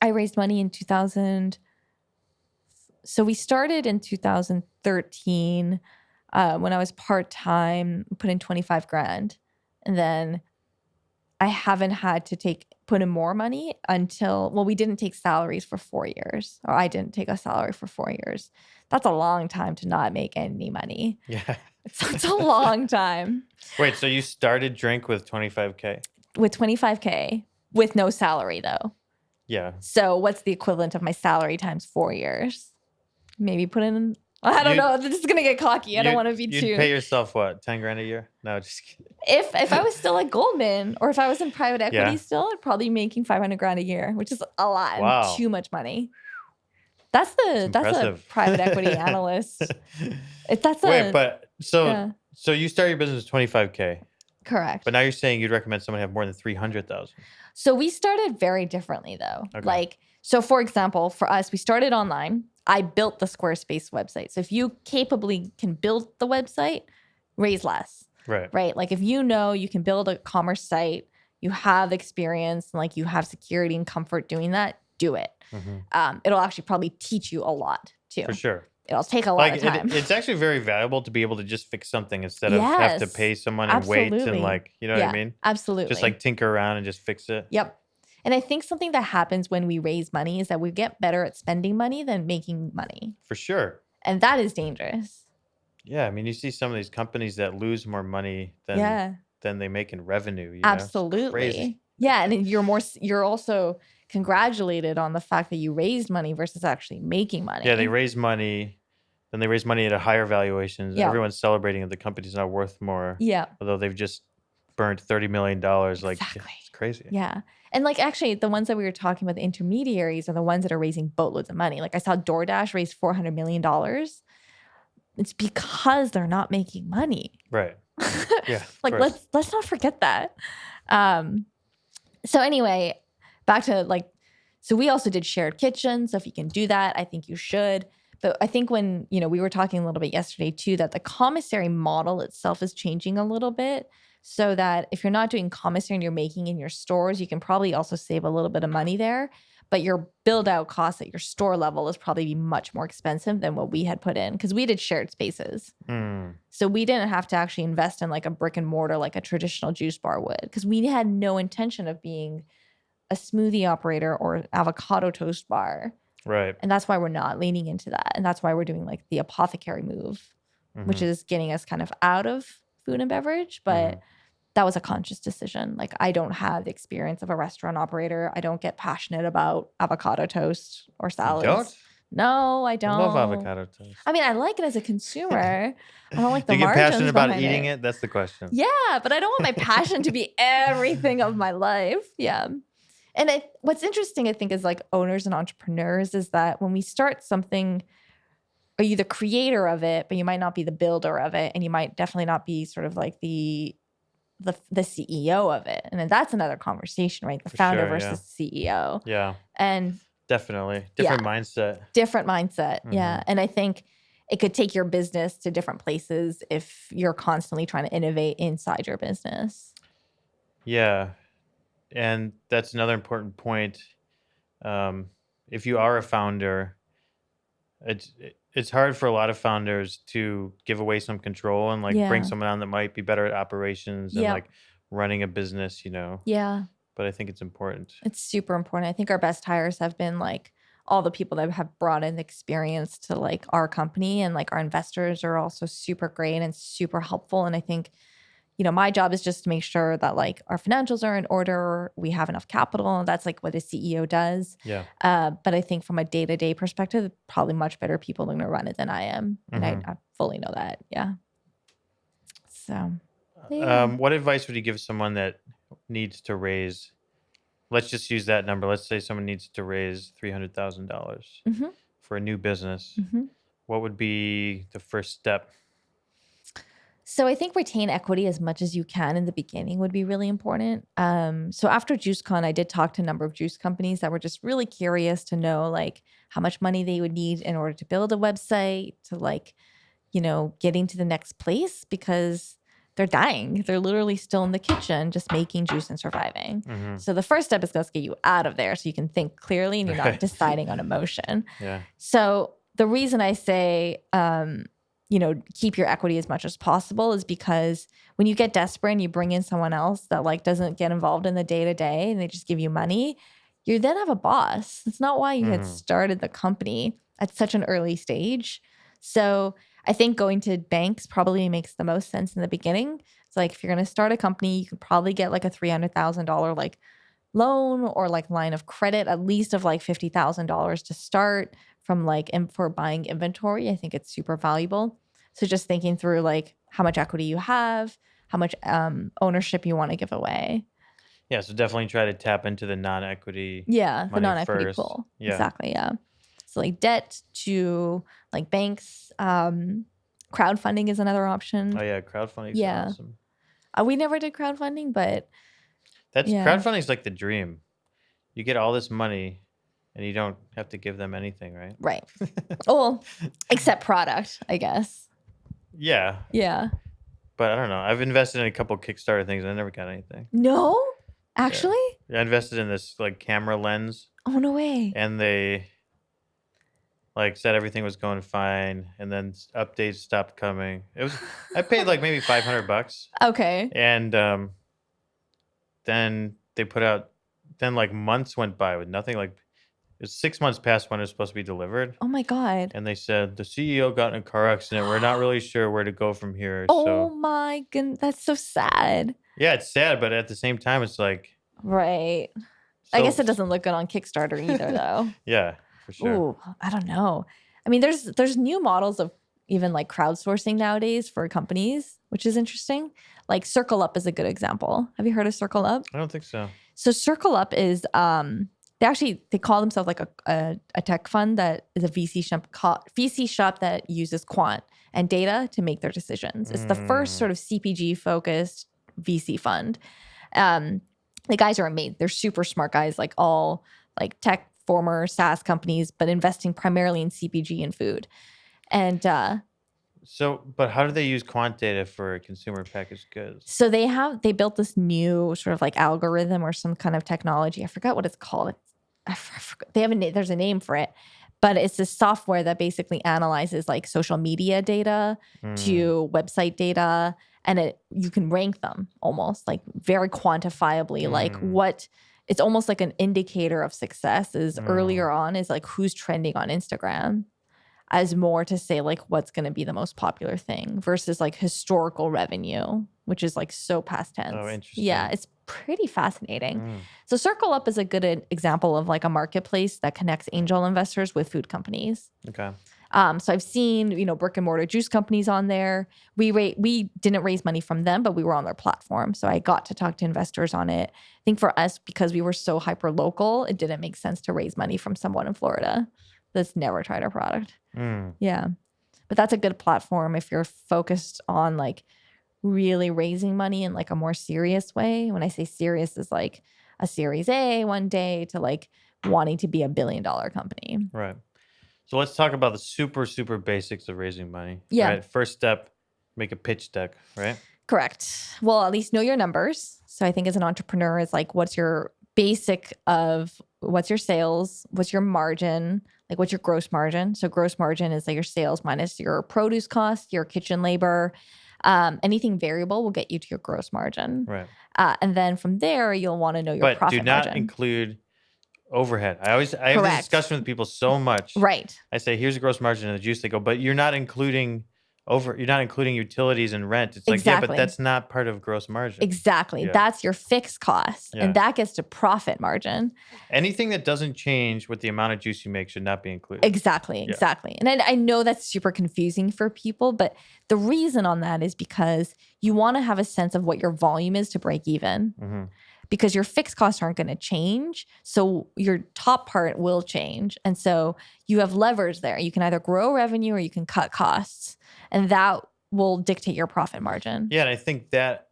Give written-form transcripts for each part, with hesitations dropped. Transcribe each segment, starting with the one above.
I raised money in 2000. So we started in 2013 when I was part-time, put in 25 grand. And then I haven't had to put in more money until, well, we didn't take salaries for 4 years, or I didn't take a salary for 4 years. That's a long time to not make any money. Yeah. It's a long time. Wait, so you started JRINK with 25K? With 25K, with no salary though. Yeah. So what's the equivalent of my salary times 4 years? Maybe put in, I don't know. This is going to get cocky. I don't want to be too. You'd pay yourself what, 10 grand a year? No, just kidding. If I was still at Goldman, or if I was in private equity still, I'd probably be making 500 grand a year, which is a lot. Wow. And too much money. That's a private equity analyst. So you start your business with 25K. Correct. But now you're saying you'd recommend someone have more than 300,000. So we started very differently though. Okay. So for example, for us, we started online. I built the Squarespace website. So if you capably can build the website, raise less. Right. Like if you can build a commerce site, you have experience, and like you have security and comfort doing that, do it. Mm-hmm. It'll actually probably teach you a lot too. For sure. It'll take a lot of time. It's actually very valuable to be able to just fix something instead of have to pay someone and wait and you know what I mean? Absolutely. Just like tinker around and just fix it. Yep. And I think something that happens when we raise money is that we get better at spending money than making money. For sure. And that is dangerous. Yeah. I mean, you see some of these companies that lose more money than they make in revenue. Absolutely. It's crazy. Yeah. And you're also congratulated on the fact that you raised money versus actually making money. Yeah. They raise money. Then they raise money at a higher valuations. Yeah. Everyone's celebrating that the company's now worth more. Yeah. Although they've just burned $30 million. Like, exactly. It's crazy. Yeah. And like actually the ones that we were talking about, the intermediaries, are the ones that are raising boatloads of money. Like I saw DoorDash raise $400 million. It's because they're not making money. Right. Yeah. Like let's not forget that. So anyway, back to so we also did shared kitchens. So if you can do that, I think you should. But I think when, we were talking a little bit yesterday too, that the commissary model itself is changing a little bit, so that if you're not doing commissary and you're making in your stores, you can probably also save a little bit of money there. But your build out cost at your store level is probably much more expensive than what we had put in, because we did shared spaces. So we didn't have to actually invest in like a brick and mortar like a traditional juice bar would, because we had no intention of being a smoothie operator or avocado toast bar. Right. And that's why we're not leaning into that. And that's why we're doing like the apothecary move, which is getting us kind of out of food and beverage. But that was a conscious decision. Like I don't have the experience of a restaurant operator. I don't get passionate about avocado toast or salads. You don't? No, I don't. I love avocado toast. I mean, I like it as a consumer. I don't like the margins. You get passionate about eating it? That's the question. Yeah, but I don't want my passion to be everything of my life. Yeah. And what's interesting, I think, is like owners and entrepreneurs is that when we start something, are you the creator of it, but you might not be the builder of it, and you might definitely not be sort of like the CEO of it. And then that's another conversation, right? The founder versus CEO. Yeah. And definitely. Different mindset. Different mindset. Yeah. And I think it could take your business to different places if you're constantly trying to innovate inside your business. Yeah. And that's another important point. If you are a founder, it's hard for a lot of founders to give away some control and bring someone on that might be better at operations and running a business, Yeah. But I think it's important. It's super important. I think our best hires have been all the people that have brought in experience to our company, and our investors are also super great and super helpful. And I think, my job is just to make sure that our financials are in order, we have enough capital. That's what a CEO does. Yeah. But I think from a day-to-day perspective, probably much better people are going to run it than I am. And I fully know that. Yeah. So. Yeah. What advice would you give someone that needs to raise, let's just use that number. Let's say someone needs to raise $300,000 for a new business. What would be the first step? So I think retain equity as much as you can in the beginning would be really important. So after JuiceCon, I did talk to a number of juice companies that were just really curious to know how much money they would need in order to build a website, to getting to the next place, because they're dying. They're literally still in the kitchen, just making juice and surviving. Mhm. So the first step is let's get you out of there so you can think clearly and you're not Right. deciding on emotion. Yeah. So the reason I say, keep your equity as much as possible is because when you get desperate and you bring in someone else that like doesn't get involved in the day to day and they just give you money, you then have a boss. It's not why you had started the company at such an early stage. So I think going to banks probably makes the most sense in the beginning. It's like if you're going to start a company, you could probably get like a $300,000 like loan or like line of credit, at least of like $50,000 to start from like for buying inventory. I think it's super valuable. So just thinking through like how much equity you have, how much ownership you want to give away. Yeah, so definitely try to tap into the non-equity Yeah, the money non-equity first. pool. Yeah. Exactly, yeah. So like debt to like banks. Crowdfunding is another option. Oh yeah, crowdfunding is Yeah. awesome. We never did crowdfunding, but Crowdfunding is like the dream. You get all this money and you don't have to give them anything, right? right. Well, except product, I guess. Yeah. Yeah. But I don't know. I've invested in a couple Kickstarter things and I never got anything. No? Actually? Yeah, I invested in this like camera lens Oh, no way. and they like said everything was going fine and then updates stopped coming. I paid like maybe $500 Okay. and then they put out then like months went by with nothing. Like it was 6 months past when it was supposed to be delivered. Oh my God. And they said the CEO got in a car accident. We're not really sure where to go from here. Oh So my goodness. That's so sad. yeah, it's sad, but at the same time, it's like Right. I so- guess it doesn't look good on Kickstarter either, though. Yeah, for sure. Ooh, I don't know. I mean, there's new models of even like crowdsourcing nowadays for companies, which is interesting. Like Circle Up is a good example. Have you heard of Circle Up? I don't think so. So Circle Up is they call themselves like a tech fund that is a VC shop that uses quant and data to make their decisions. It's the first sort of CPG focused VC fund. The guys are amazing. They're super smart guys, like all like tech former SaaS companies, but investing primarily in CPG and food. And But how do they use quant data for consumer packaged goods? so they built this new sort of like algorithm or some kind of technology. I forgot what it's called. I forgot. There's a name for it, but it's this software that basically analyzes like social media data to website data, and you can rank them almost like very quantifiably, like what. It's almost like an indicator of success is earlier on is like who's trending on Instagram as more to say like what's going to be the most popular thing versus like historical revenue, which is like so past tense. Oh, interesting. Yeah, it's pretty fascinating. So Circle Up is a good example of like a marketplace that connects angel investors with food companies. Okay. So I've seen, brick and mortar juice companies on there. We didn't raise money from them, but we were on their platform. So I got to talk to investors on it. I think for us, because we were so hyper local, it didn't make sense to raise money from someone in Florida that's never tried our product. Yeah. But that's a good platform if you're focused on like really raising money in like a more serious way. When I say serious, is like a Series A one day to like wanting to be $1 billion company. Right. So let's talk about the super, super basics of raising money. Yeah. Right? First step, make a pitch deck, right? Correct. Well, at least know your numbers. So I think as an entrepreneur, it's like, what's your basic of what's your sales, what's your margin, like what's your gross margin? So gross margin is like your sales minus your produce cost, your kitchen labor. Anything variable will get you to your gross margin. Right. And then from there, you'll want to know your profit do not margin. include overhead. I have this discussion with people so much. Right. I say, here's the gross margin of the juice. They go, but you're not including utilities and rent. It's like, Exactly. yeah, but that's not part of gross margin. Exactly. Yeah. That's your fixed cost. Yeah. And that gets to profit margin. Anything that doesn't change with the amount of juice you make should not be included. Exactly. And I know that's super confusing for people, but the reason on that is because you want to have a sense of what your volume is to break even. Because your fixed costs aren't going to change. So your top part will change. And so you have levers there. You can either grow revenue or you can cut costs. And that will dictate your profit margin. Yeah, and I think that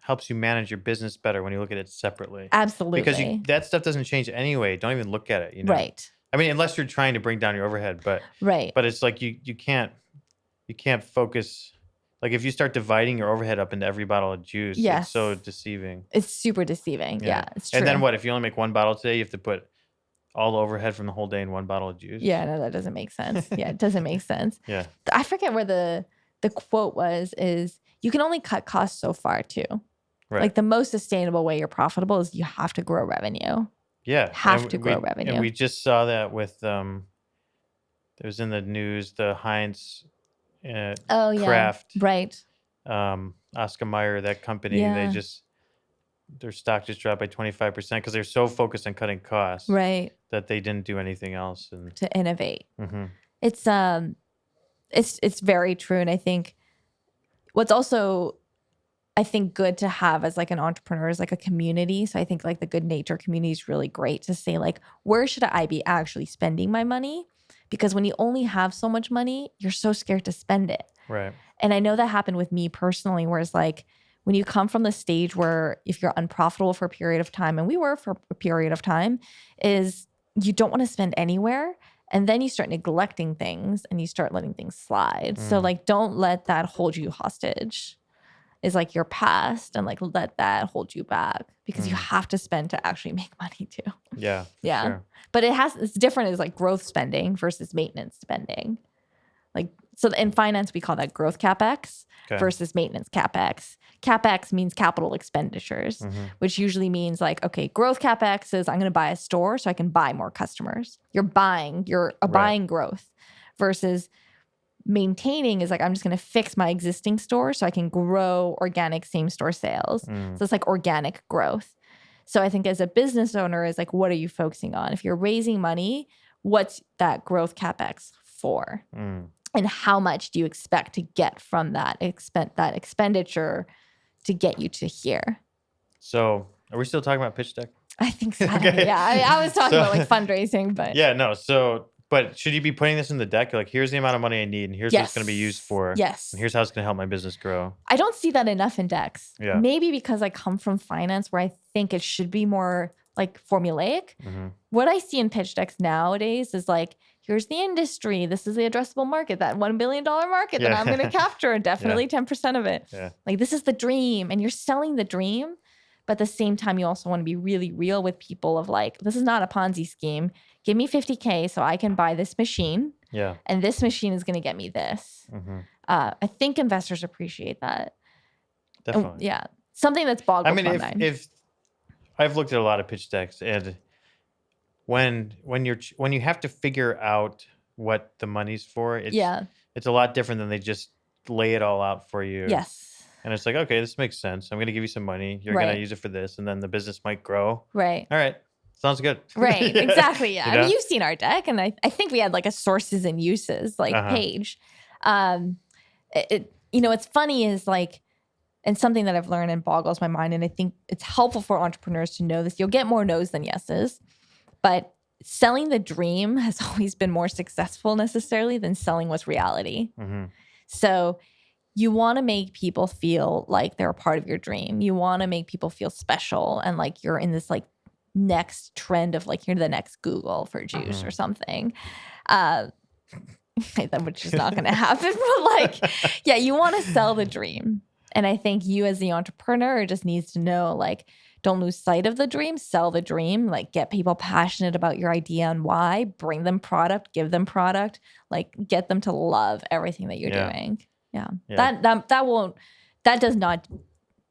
helps you manage your business better when you look at it separately. Absolutely. Because that stuff doesn't change anyway. Don't even look at it. Right. I mean, unless you're trying to bring down your overhead, but right. But it's like you can't focus like if you start dividing your overhead up into every bottle of juice, it's so Yes. deceiving. It's super deceiving. Yeah, it's true. And then what? If you only make one bottle today, you have to put all the overhead from the whole day in one bottle of juice? Yeah, no, that doesn't make sense. Yeah, it doesn't make sense. Yeah. I forget where the quote is you can only cut costs so far too. Right. Like the most sustainable way you're profitable is you have to grow revenue. Yeah. Have to grow revenue. And we just saw that with it was in the news, the Heinz Kraft. Right. Oscar Mayer, that company, Yeah. their stock just dropped by 25% because they're so focused on cutting costs, Right. that they didn't do anything else to innovate. Mm-hmm. It's very true, and I think what's also good to have as like an entrepreneur is like a community. So I think like the Good Nature community is really great to say like, where should I be actually spending my money? Because when you only have so much money, you're so scared to spend it. Right. And I know that happened with me personally, whereas like when you come from the stage where if you're unprofitable for a period of time, and we were for a period of time, is you don't want to spend anywhere. And then you start neglecting things and you start letting things slide. So like, don't let that hold you hostage. Is like your past, and like let that hold you back, because you have to spend to actually make money too. Yeah. Yeah. Sure. But it's different as like growth spending versus maintenance spending. Like, so in finance, we call that growth CapEx versus maintenance CapEx. CapEx means capital expenditures, which usually means like, okay, growth CapEx is I'm going to buy a store so I can buy more customers. You're buying growth, versus maintaining is like, I'm just going to fix my existing store so I can grow organic same store sales. So it's like organic growth. So I think as a business owner is like, what are you focusing on? If you're raising money, what's that growth CapEx for? And how much do you expect to get from that expenditure to get you to here? So are we still talking about pitch deck? I think so. Okay. Yeah. I was talking about like fundraising, but yeah, no. So, but should you be putting this in the deck? You're like, here's the amount of money I need, and here's what it's going to be used for. Yes. And here's how it's going to help my business grow. I don't see that enough in decks. Yeah. Maybe because I come from finance, where I think it should be more like formulaic. What I see in pitch decks nowadays is like, here's the industry. This is the addressable market, that $1 billion market that I'm going to capture, and definitely 10% of it. Yeah. Like, this is the dream, and you're selling the dream. But at the same time, you also want to be really real with people of like, this is not a Ponzi scheme. Give me $50K so I can buy this machine. Yeah. And this machine is going to get me this. I think investors appreciate that. Definitely. Yeah. Something that's boggled my mind. If I've looked at a lot of pitch decks, and when you have to figure out what the money's for, it's a lot different than they just lay it all out for you. Yes. And it's like, okay, this makes sense. I'm going to give you some money. You're going to use it for this, and then the business might grow. Right. All right. Sounds good. Right. Exactly. Yeah. I mean, you've seen our deck, and I think we had like a sources and uses page. What's funny is like, and something that I've learned and boggles my mind, and I think it's helpful for entrepreneurs to know this. You'll get more no's than yeses, but selling the dream has always been more successful necessarily than selling what's reality. So you want to make people feel like they're a part of your dream. You want to make people feel special, and like you're in this like next trend of like, you're the next Google for juice or something. Which is not going to happen. But like, yeah, you want to sell the dream. And I think you as the entrepreneur just needs to know, like, don't lose sight of the dream, sell the dream, like get people passionate about your idea and why, bring them product, give them product, like get them to love everything that you're doing. Yeah. That does not,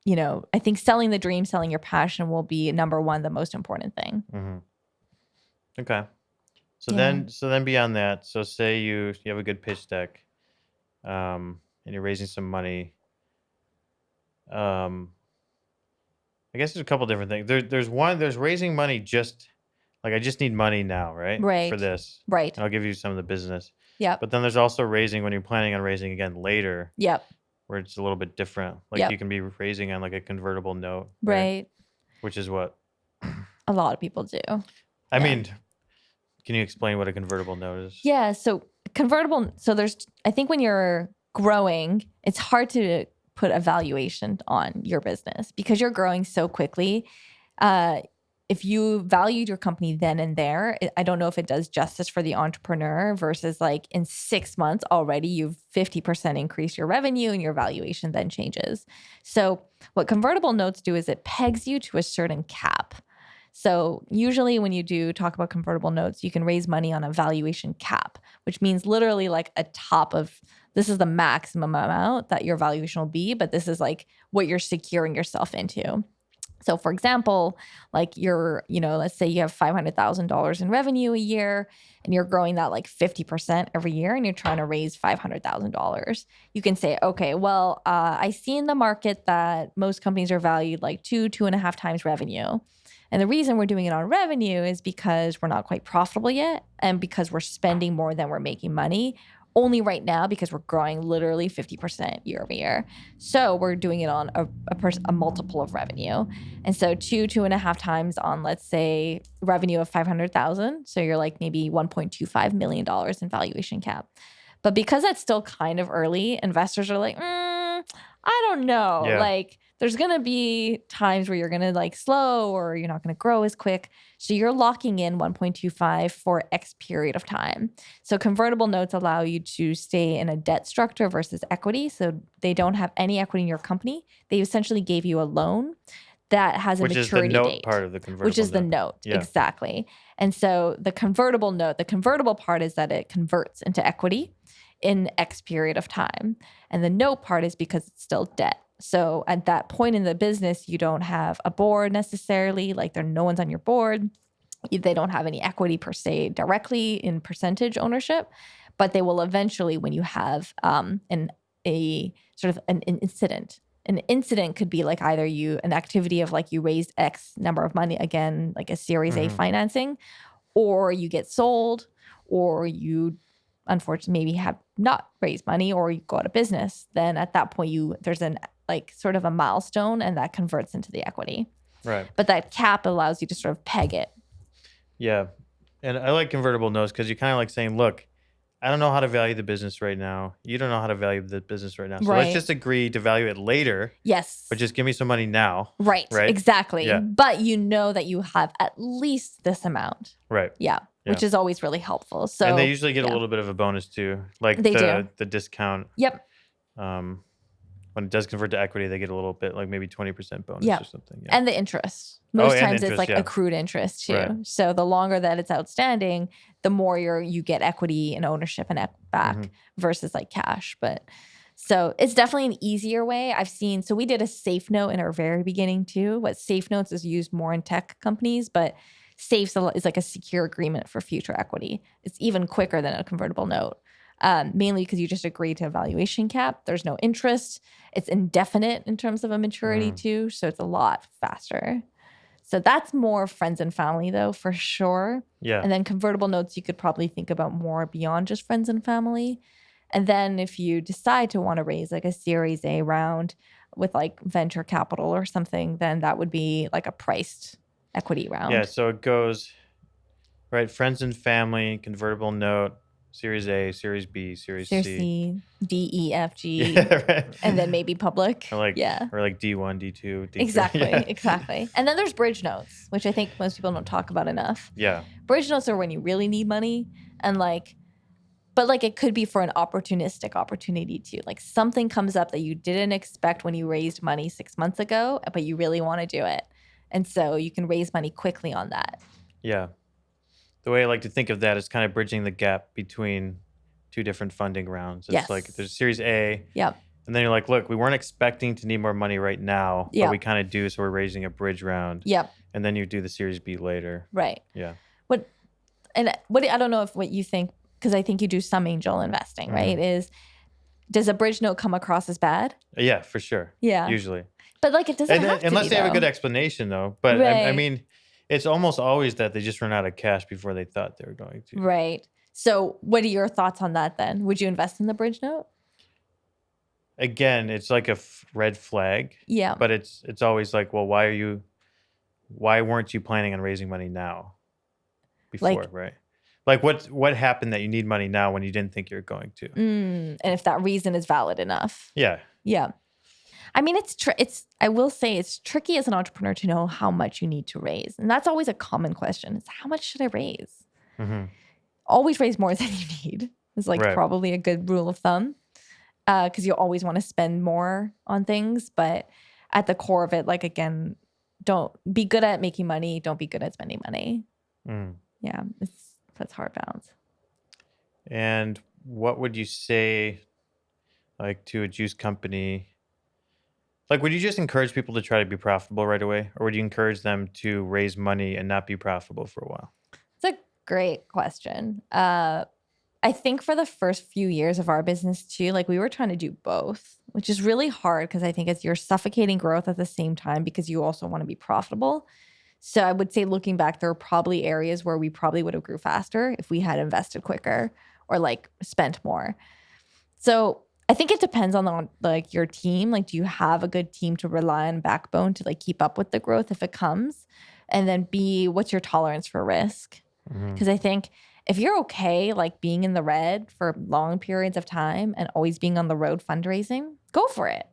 I think selling the dream, selling your passion will be number one, the most important thing. Okay. So then beyond that, so say you have a good pitch deck, and you're raising some money. I guess there's a couple different things. There's raising money just like, I just need money now, right? Right. For this. Right. And I'll give you some of the business. Yep. But then there's also raising when you're planning on raising again later. Yep. Where it's a little bit different. Like you can be raising on like a convertible note. Right. Which is what? A lot of people do. I mean, can you explain what a convertible note is? Yeah. So I think when you're growing, it's hard to put a valuation on your business because you're growing so quickly. if you valued your company then and there, I don't know if it does justice for the entrepreneur versus like in 6 months already you've 50% increased your revenue and your valuation then changes. So what convertible notes do is it pegs you to a certain cap. So usually when you do talk about convertible notes, you can raise money on a valuation cap, which means literally like a top of, this is the maximum amount that your valuation will be, but this is like what you're securing yourself into. So for example, like let's say you have $500,000 in revenue a year and you're growing that like 50% every year and you're trying to raise $500,000. You can say, okay, well, I see in the market that most companies are valued like 2.5 times revenue. And the reason we're doing it on revenue is because we're not quite profitable yet and because we're spending more than we're making money. Only right now because we're growing literally 50% year over year. So we're doing it on a multiple of revenue. And so 2.5 times on, let's say, revenue of 500,000. So you're like maybe $1.25 million in valuation cap. But because that's still kind of early, investors are like, I don't know. Yeah. Like there's going to be times where you're going to like slow or you're not going to grow as quick. So you're locking in 1.25 for X period of time. So convertible notes allow you to stay in a debt structure versus equity. So they don't have any equity in your company. They essentially gave you a loan that has a Which maturity is the note date. part of the convertible Which is the note. note. Yeah. Exactly. And so the convertible note, the convertible part is that it converts into equity in X period of time. And the note part is because it's still debt. So at that point in the business, you don't have a board necessarily, like no one's on your board. They don't have any equity per se directly in percentage ownership, but they will eventually when you have an incident. An incident could be like either an activity of like you raised X number of money, again, like a Series A financing, or you get sold, or you unfortunately maybe have not raised money, or you go out of business. Then at that point there's sort of a milestone and that converts into the equity. Right. But that cap allows you to sort of peg it. Yeah. And I like convertible notes because you're kind of like saying, look, I don't know how to value the business right now. You don't know how to value the business right now. So let's just agree to value it later. Yes. But just give me some money now. Right. Exactly. Yeah. But you know that you have at least this amount. Right. Yeah. Which is always really helpful. So and they usually get a little bit of a bonus too. Like they do. The discount. Yep. When it does convert to equity, they get a little bit, like maybe 20% bonus or something. Yeah. And the interest. Most times interest, it's like accrued interest too. Right. So the longer that it's outstanding, the more you get equity and ownership and back versus like cash. But so it's definitely an easier way. I've seen, so we did a safe note in our very beginning too. What safe notes is used more in tech companies, but safe is like a secure agreement for future equity. It's even quicker than a convertible note. Mainly because you just agree to a valuation cap. There's no interest. It's indefinite in terms of a maturity too. So it's a lot faster. So that's more friends and family though, for sure. Yeah. And then convertible notes, you could probably think about more beyond just friends and family. And then if you decide to want to raise like a Series A round with like venture capital or something, then that would be like a priced equity round. Yeah. So it goes, right, friends and family, convertible note, Series A, Series B, Series C, D, E, F, G, yeah, right. And then maybe public. Or like D1, D2, D3. Exactly, Yeah. exactly. And then there's bridge notes, which I think most people don't talk about enough. Yeah. Bridge notes are when you really need money and but it could be for an opportunistic opportunity too. Like something comes up that you didn't expect when you raised money 6 months ago, but you really want to do it. And so you can raise money quickly on that. Yeah. The way I like to think of that is kind of bridging the gap between two different funding rounds. It's like there's Series A. Yep. And then you're like, look, we weren't expecting to need more money right now, but we kind of do, so we're raising a bridge round. Yep. And then you do the Series B later. Right. Yeah. I don't know if what you think, because I think you do some angel investing, right? Does a bridge note come across as bad? Yeah, for sure. Yeah. Usually. But it doesn't have to unless be, they have a though. good explanation, though. But I mean, it's almost always that they just run out of cash before they thought they were going to. Right. So what are your thoughts on that then? Would you invest in the bridge note? Again, it's like a red flag. Yeah. But it's always like, well, why weren't you planning on raising money now before, right? Like what happened that you need money now when you didn't think you were going to? And if that reason is valid enough. Yeah. Yeah. I mean, I will say it's tricky as an entrepreneur to know how much you need to raise. And that's always a common question is how much should I raise? Mm-hmm. Always raise more than you need is like Right. probably a good rule of thumb. Because you always want to spend more on things. But at the core of it, like, again, don't be good at making money. Don't be good at spending money. Mm. Yeah, that's hard balance. And what would you say, like, to a juice company? Like, would you just encourage people to try to be profitable right away? Or would you encourage them to raise money and not be profitable for a while? It's a great question. I think for the first few years of our business too, like we were trying to do both, which is really hard because I think you're suffocating growth at the same time because you also want to be profitable. So I would say looking back, there are probably areas where we probably would have grew faster if we had invested quicker or like spent more. So I think it depends on like your team. Like, do you have a good team to rely on backbone to like keep up with the growth if it comes? And then B, what's your tolerance for risk? Mm-hmm. Because I think if you're okay, like being in the red for long periods of time and always being on the road fundraising, go for it.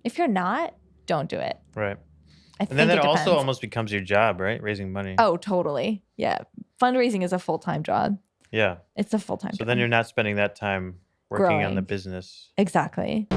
If you're not, don't do it. Right. I And then think that it also depends. almost becomes your job, right? Raising money. Oh, totally. Yeah. Fundraising is a full-time job. Yeah. It's a full-time So job. then you're not spending that time working on the Growing. business. Exactly.